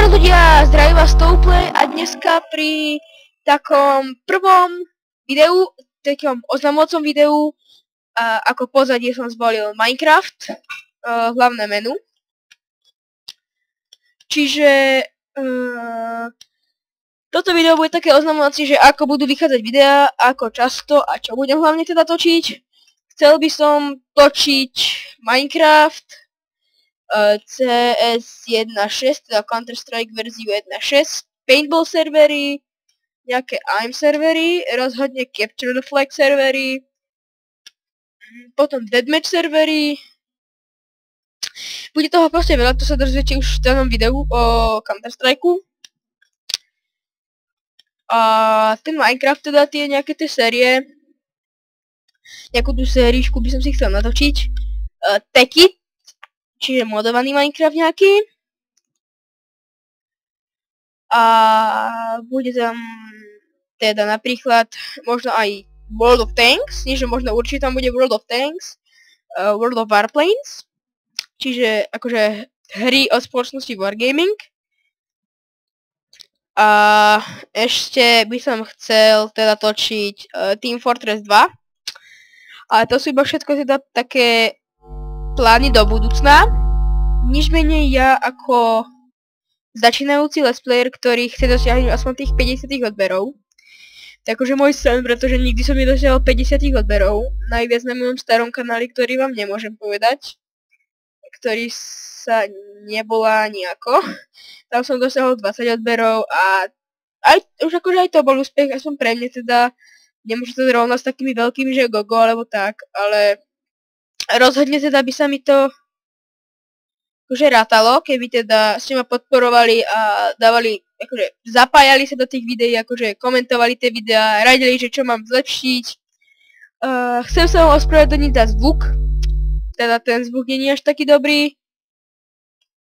Čau ľudia, zdravím vás Touplay a dneska pri takom prvom videu, takom oznamovacom videu, ako pozadie som zvolil Minecraft, hlavné menu. Čiže toto video bude také oznamovacie, že ako budú vychádzať videá, ako často a čo budem hlavne teda točiť. Chcel by som točiť Minecraft, CS 1.6, teda Counter-Strike verziu 1.6, Paintball servery, nejaké AIM servery, rozhodne Capture the Flag servery, potom Deathmatch servery. Bude toho proste veľa, to sa dozviete už v danom videu o Counter-Strikeu. A ten Minecraft teda tie nejaké tie série, nejakú tú séričku by som si chcel natočiť. Techit, čiže modovaný Minecraft nejaký. A bude tam teda napríklad možno aj World of Tanks, nie že možno určite tam bude World of Tanks, World of Warplanes, čiže akože hry od spoločnosti Wargaming. A ešte by som chcel teda točiť Team Fortress 2. Ale to sú iba všetko teda také plány do budúcna. Nič menej ja ako začínajúci let's player, ktorý chce dosiahnuť aspoň tých 50 odberov. Takže môj sen, pretože nikdy som nedosiahol 50 odberov. Najviac na mojom starom kanáli, ktorý vám nemôžem povedať. Ktorý sa nebola nejako. Tam som dosiahol 20 odberov a už akože aj to bol úspech, aspoň pre mňa teda. Nemôžem to rovnať s takými veľkými, že gogo alebo tak, ale rozhodne teda by sa mi to akože rátalo, keby teda ste ma podporovali a dávali, akože zapájali sa do tých videí, akože komentovali tie videá, radili, že čo mám zlepšiť. Chcem sa vám ospravedlniť za zvuk, teda ten zvuk nie je až taký dobrý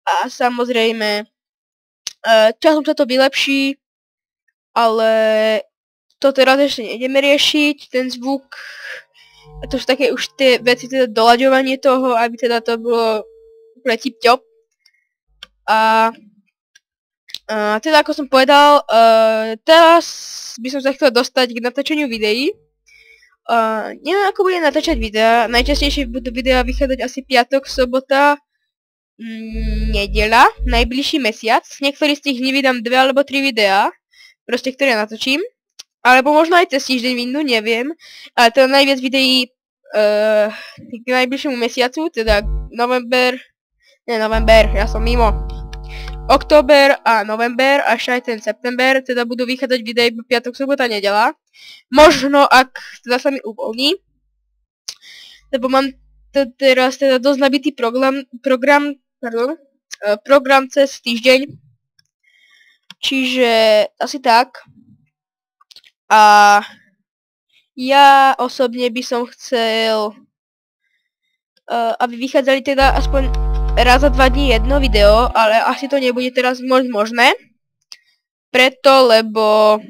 a samozrejme časom sa to vylepší, ale to teraz ešte nejdeme riešiť, ten zvuk, a to sú také už tie veci, teda doľaďovanie toho, aby teda to bolo úplne tip-top. A teda ako som povedal, teraz by som sa chcel dostať k natáčaniu videí. Neviem ako budem natáčať videá, najčastejšie budú videá vychádzať asi piatok, sobota, nedeľa, najbližší mesiac. Niektorý z tých dní vydám 2 alebo 3 videá, proste ktoré natočím. Alebo možno aj cez týždeň vyjdu, neviem. Ale teda najviac videí k najbližšiemu mesiacu, teda november, ja som mimo. Október a november, až aj ten september, teda budú vychádzať videí v piatok, sobota, nedeľa. Možno, ak teda sa mi uvoľní. Lebo mám teraz teda dosť nabitý program cez týždeň. Čiže asi tak. A ja osobne by som chcel, aby vychádzali teda aspoň raz za 2 dní jedno video, ale asi to nebude teraz moc možné. Preto, lebo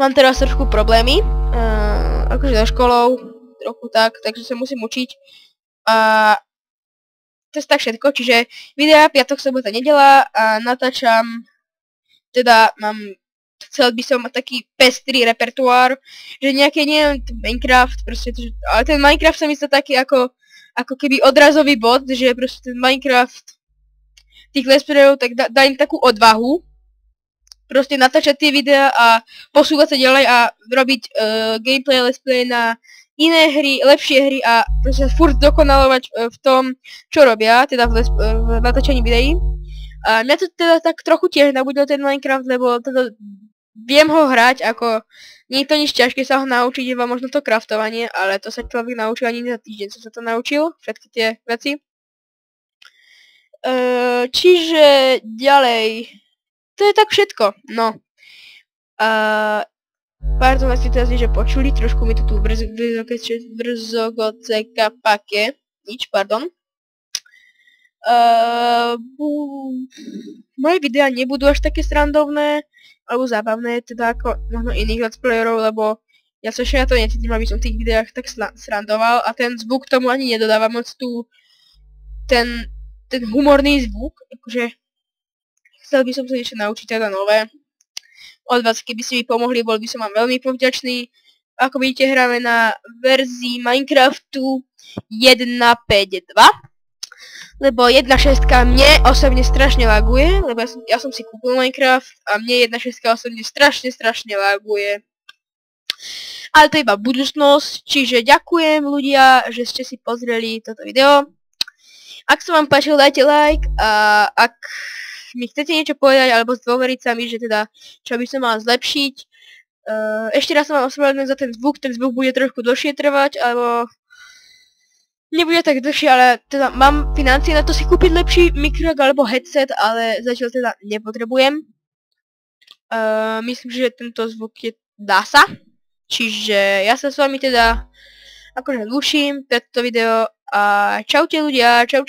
mám teraz trošku problémy, akože so školou, trochu tak, takže sa musím učiť. A to je tak všetko, čiže videá piatok, sobota, nedeľa a natáčam, teda chcel by som mať taký pestrý repertoár, že nejaké, neviem, Minecraft, proste, ale ten Minecraft sa mi zdá taký ako keby odrazový bod, že proste ten Minecraft tých let's playerov, tak dá im takú odvahu, proste natáčať tie videá a posúvať sa ďalej a robiť gameplay, let's play na iné hry, lepšie hry a proste furt dokonalovať v tom, čo robia, teda v natáčaní videí. A mňa to teda tak trochu tiež nabudil ten Minecraft, lebo teda viem ho hrať, ako nie je to nič ťažké sa ho naučiť, iba možno to craftovanie, ale to sa človek naučil ani za týždeň, som sa to naučil, všetky tie veci. Čiže ďalej, to je tak všetko, no. Pardon, asi teraz že počuli, trošku mi to tu brzogoce kapake, nič, pardon. Moje videá nebudú až také srandovné, alebo zábavné, teda ako možno iných let's playerov, lebo ja sa ešte na to necítim, aby som v tých videách tak srandoval a ten zvuk tomu ani nedodáva moc ten humorný zvuk, akože chcel by som sa niečo naučiť teda nové. Od vás, keby ste mi pomohli, bol by som vám veľmi povďačný. Ako vidíte, hráme na verzii Minecraftu 1.5.2. Lebo 1.6 mne osobne strašne laguje, lebo ja som si kúpil Minecraft a mne 1.6 osobne strašne laguje. Ale to je iba budúcnosť, čiže ďakujem ľudia, že ste si pozreli toto video. Ak sa vám páčilo, dajte like a ak mi chcete niečo povedať alebo zdôveriť sa mi, že teda čo by som mal zlepšiť. Ešte raz sa vám ospravedlňujem za ten zvuk bude trošku dlhšie trvať, alebo nebude tak dlhšie, ale teda mám financie na to si kúpiť lepší mikrofón alebo headset, ale zatiaľ teda nepotrebujem. Myslím, že tento zvuk dá sa. Čiže ja sa s vami teda akože lúčim toto video a čaute ľudia, čau.